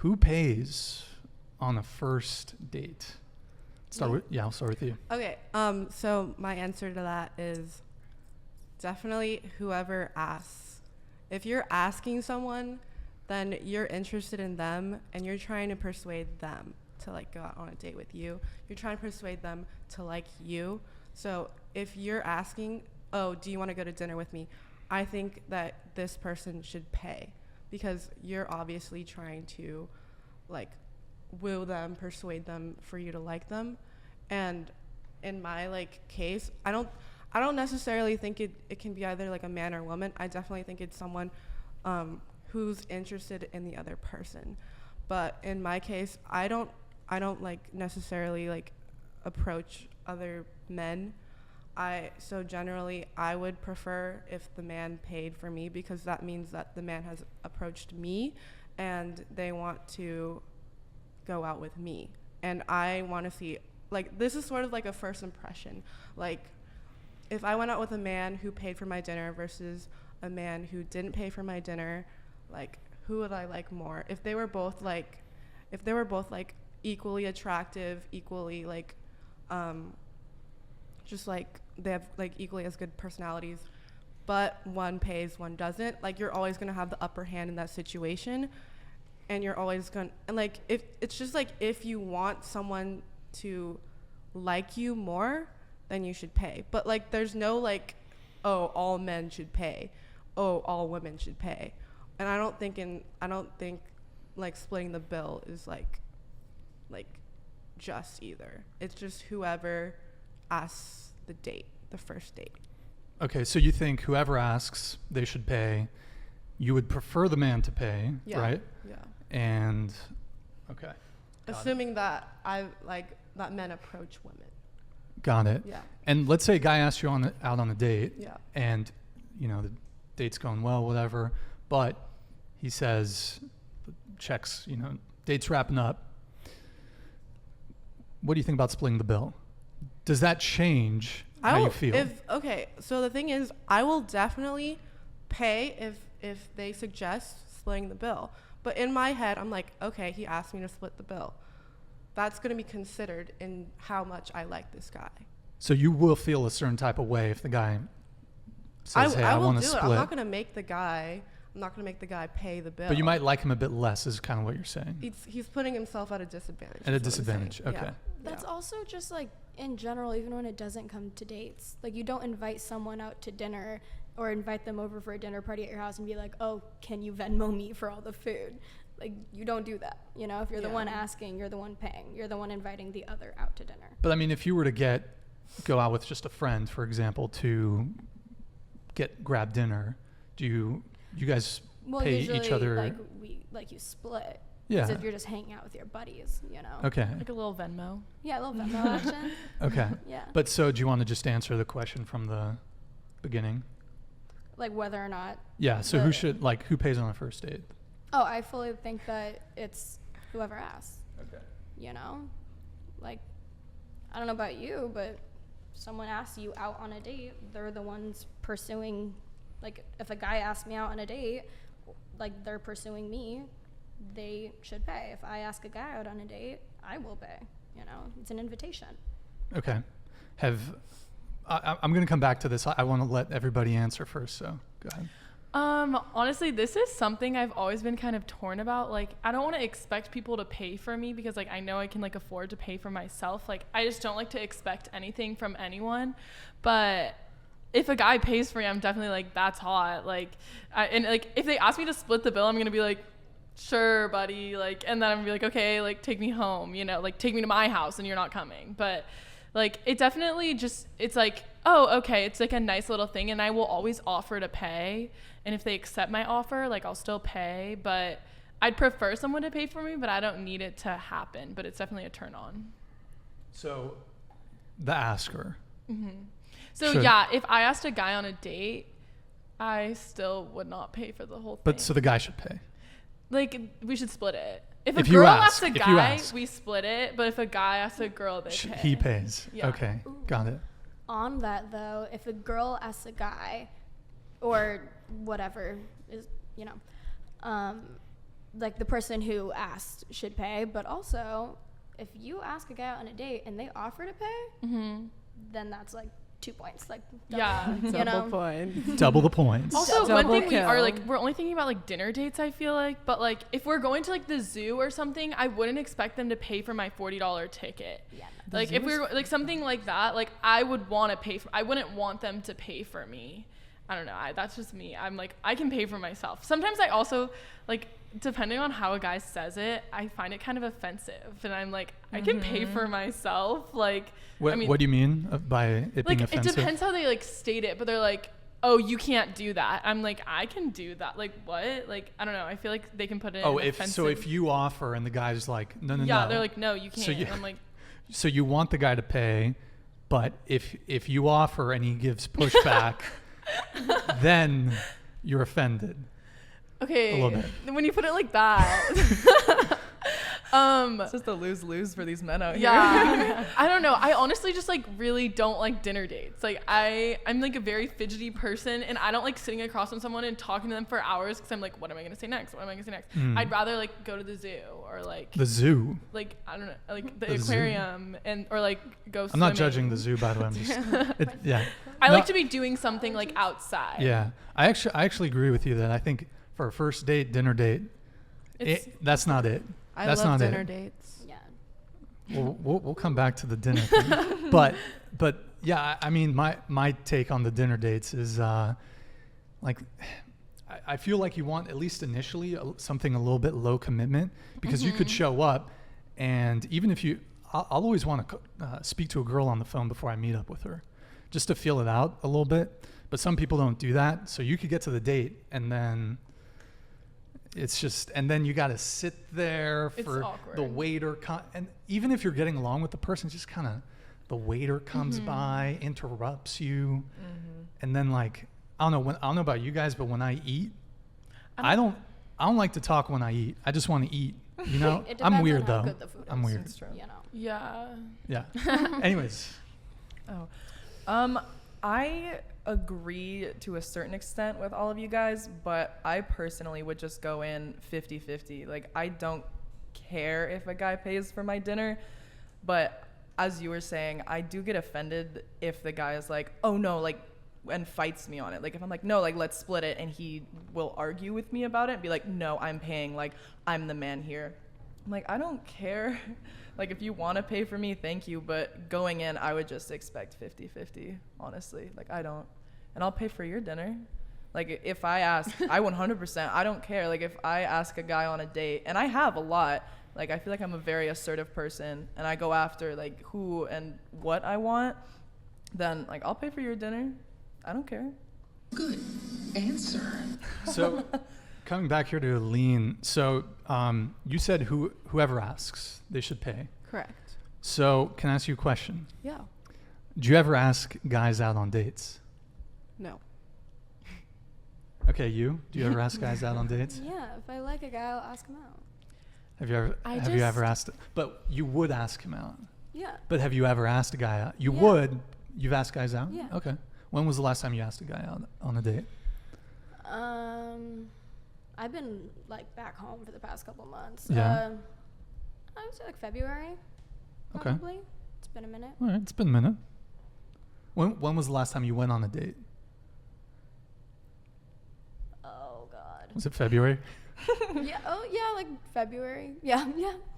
Who pays on a first date? I'll start with you. Okay. So my answer to that is definitely whoever asks. If you're asking someone, then you're interested in them and you're trying to persuade them to like go out on a date with you. You're trying to persuade them to like you. So if you're asking, oh, do you want to go to dinner with me? I think that this person should pay because you're obviously trying to like woo them, persuade them for you to like them. And in my like case, I don't necessarily think it can be either like a man or woman. I definitely think it's someone who's interested in the other person. But in my case, I don't like necessarily like approach other men. So generally I would prefer if the man paid for me because that means that the man has approached me and they want to go out with me. And I want to see, like, this is sort of like a first impression. Like, if I went out with a man who paid for my dinner versus a man who didn't pay for my dinner, like, who would I like more? If they were both like equally attractive, equally like, just like they have like equally as good personalities, but one pays, one doesn't, like you're always gonna have the upper hand in that situation, and you're always gonna, and like if it's just like if you want someone to like you more, then you should pay. But like there's no like, oh, all men should pay, oh, all women should pay. And I don't think like splitting the bill is like just either. It's just whoever asks the first date. Okay, so you think whoever asks, they should pay. You would prefer the man to pay, right? Yeah. And okay. Assuming that that men approach women. Got it. Yeah. And let's say a guy asks you out on a date. Yeah. And the date's going well, whatever, but he says, checks, date's wrapping up. What do you think about splitting the bill? Does that change how you feel? So the thing is, I will definitely pay if they suggest splitting the bill. But in my head, I'm like, okay, he asked me to split the bill. That's going to be considered in how much I like this guy. So you will feel a certain type of way if the guy says, hey, I want to split. I'm not going to make the guy pay the bill. But you might like him a bit less is kind of what you're saying. He's putting himself at a disadvantage. At a disadvantage, okay. Yeah. That's also just like in general, even when it doesn't come to dates. Like you don't invite someone out to dinner or invite them over for a dinner party at your house and be like, oh, can you Venmo me for all the food? Like you don't do that. If you're the one asking, you're the one paying. You're the one inviting the other out to dinner. But I mean, if you were to go out with just a friend, for example, to grab dinner, do you guys pay each other? You split. Yeah. So if you're just hanging out with your buddies, Okay. Like a little Venmo. Yeah, a little Venmo action. Okay. Yeah. But so do you want to just answer the question from the beginning? Like whether or not. Yeah. So who pays on a first date? Oh, I fully think that it's whoever asks. Okay. Like, I don't know about you, but someone asks you out on a date, they're the ones pursuing. Like, if a guy asks me out on a date, like they're pursuing me, they should pay. If I ask a guy out on a date, I will pay. It's an invitation. Okay. I'm going to come back to this. I want to let everybody answer first, so go ahead. Honestly, this is something I've always been kind of torn about. Like, I don't want to expect people to pay for me because, like, I know I can, like, afford to pay for myself. Like, I just don't like to expect anything from anyone. But if a guy pays for me, I'm definitely like, that's hot. Like, if they ask me to split the bill, I'm going to be like, sure, buddy. Like, and then I'm going to be like, okay, like, take me home, like, take me to my house and you're not coming. But, like, it definitely it's like, oh, okay, it's like a nice little thing. And I will always offer to pay. And if they accept my offer, like, I'll still pay. But I'd prefer someone to pay for me, but I don't need it to happen. But it's definitely a turn on. So the asker. Mm-hmm. So, yeah, if I asked a guy on a date, I still would not pay for the whole thing. But so the guy should pay. Like, we should split it. If a girl asks a guy, we split it. But if a guy asks a girl, they pay. He pays. Yeah. Okay, got it. On that, though, if a girl asks a guy or whatever is, like the person who asked should pay, but also if you ask a guy out on a date and they offer to pay, then that's like 2 points. Like, double point. Double the points. Also, Double one thing kill. we're only thinking about like dinner dates, I feel like, but like if we're going to like the zoo or something, I wouldn't expect them to pay for my $40 ticket. Yeah. Like if we're like something like that, like I would want to pay for, I wouldn't want them to pay for me. I don't know. That's just me. I'm like, I can pay for myself. Sometimes I also like, depending on how a guy says it, I find it kind of offensive, and I'm like, I can pay for myself. Like, What do you mean by it being offensive? It depends how they like state it, but they're like, oh, you can't do that. I'm like, I can do that. Like, what? Like, I don't know. I feel like they can put it. If you offer and the guy's like, no, yeah, they're like, no, you can't. So I'm like, so you want the guy to pay, but if you offer and he gives pushback, then you're offended. okay, a little bit. When you put it like that. It's just a lose-lose for these men out here. Yeah. I don't know. I honestly just like really don't like dinner dates. Like I'm like a very fidgety person, and I don't like sitting across from someone and talking to them for hours because I'm like, what am I going to say next? What am I going to say next? I'd rather like go to the zoo or like the zoo. Like, I don't know, like the The zoo. aquarium or like go swimming. I'm not judging the zoo, by the way. I'm just yeah. I No, like to be doing something like outside. Yeah, I actually agree with you that I think for a first date, dinner date, that's not it. I That's love not dinner it. dates. Yeah. We'll come back to the dinner thing. but yeah, I mean my take on the dinner dates is like I feel like you want at least initially something a little bit low commitment, because you could show up, and even if I'll always want to speak to a girl on the phone before I meet up with her, just to feel it out a little bit. But some people don't do that, so you could get to the date and then it's just, and then you got to sit there for the waiter, and even if you're getting along with the person, just kind of the waiter comes by, interrupts you, and then like I don't know about you guys, but when I eat, I don't like to talk when I eat. I just want to eat. You know, It I'm depends weird on how though. good the food I'm is. weird. It's true. You know. Yeah. Yeah. Anyways, I agree to a certain extent with all of you guys, but I personally would just go in 50-50. Like, I don't care if a guy pays for my dinner, but as you were saying, I do get offended if the guy is like, oh no, like, and fights me on it. Like, if I'm like, no, like, let's split it, and he will argue with me about it and be like, no, I'm paying, like, I'm the man here. I'm like, I don't care. Like, if you want to pay for me, thank you, but going in, I would just expect 50-50, honestly. Like, I don't. And I'll pay for your dinner. Like, if I ask, I 100%, I don't care. Like, if I ask a guy on a date, and I have a lot, like, I feel like I'm a very assertive person, and I go after, like, who and what I want, then, like, I'll pay for your dinner. I don't care. Good answer. so coming back here to Aline, so you said whoever asks, they should pay. Correct. So can I ask you a question? Yeah. Do you ever ask guys out on dates? No. Okay, do you ever ask guys out on dates? Yeah, if I like a guy, I'll ask him out. Have you ever asked? But you would ask him out. Yeah. But have you ever asked a guy out? Yeah. You've asked guys out? Yeah. Okay. When was the last time you asked a guy out on a date? I've been like back home for the past couple months. Yeah. I would say like February. Okay. Probably. It's been a minute. All right, it's been a minute. When was the last time you went on a date? Oh God. Was it February? Yeah. Oh yeah, like February. Yeah. Yeah.